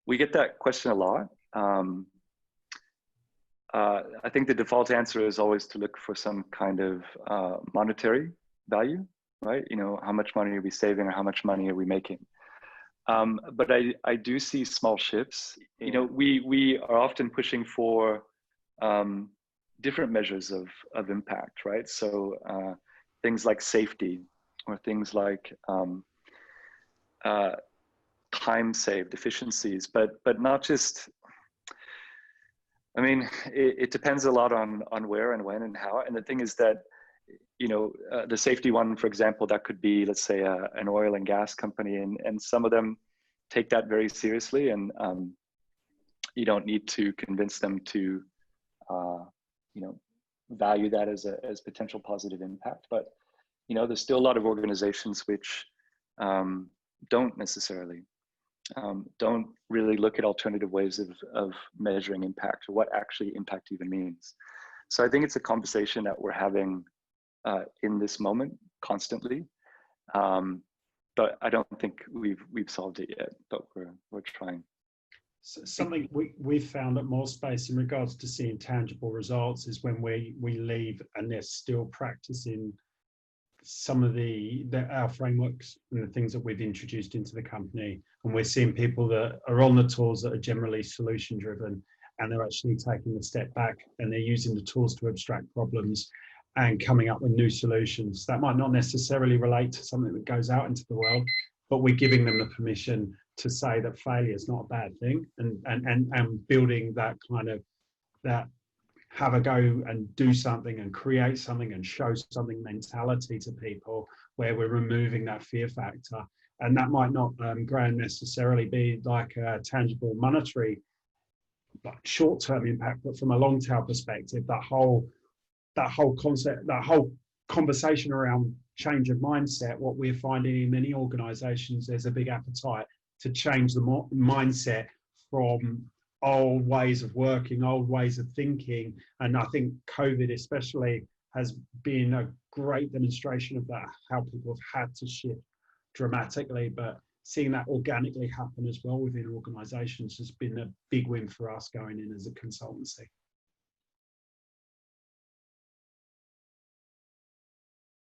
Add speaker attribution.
Speaker 1: We get that question a lot. I think the default answer is always to look for some kind of monetary value, right? You know, how much money are we saving or how much money are we making? But I do see small shifts. You know, we are often pushing for different measures of impact, right? So things like safety or things like time saved, efficiencies, but not just. I mean, it depends a lot on where and when and how. And the thing is that, you know, the safety one, for example, that could be, let's say, an oil and gas company, and some of them take that very seriously, and you don't need to convince them to, you know, value that as potential positive impact. But you know, there's still a lot of organizations which don't necessarily. Don't really look at alternative ways of measuring impact or what actually impact even means. So I think it's a conversation that we're having in this moment constantly, but I don't think we've solved it yet. But we're trying.
Speaker 2: So something we've found at MoreSpace in regards to seeing tangible results is when we leave and they're still practicing some of our frameworks and the things that we've introduced into the company, and we're seeing people that are on the tools that are generally solution driven, and they're actually taking a step back and they're using the tools to abstract problems and coming up with new solutions that might not necessarily relate to something that goes out into the world, but we're giving them the permission to say that failure is not a bad thing, and building that kind of that have a go and do something and create something and show something mentality to people, where we're removing that fear factor. And that might not, Graham, necessarily be like a tangible monetary, like short-term impact, but from a long-tail perspective, that whole concept, that whole conversation around change of mindset, what we're finding in many organizations, there's a big appetite to change the mindset from old ways of working, old ways of thinking. And I think COVID especially has been a great demonstration of that, how people have had to shift dramatically, but seeing that organically happen as well within organizations has been a big win for us going in as a consultancy.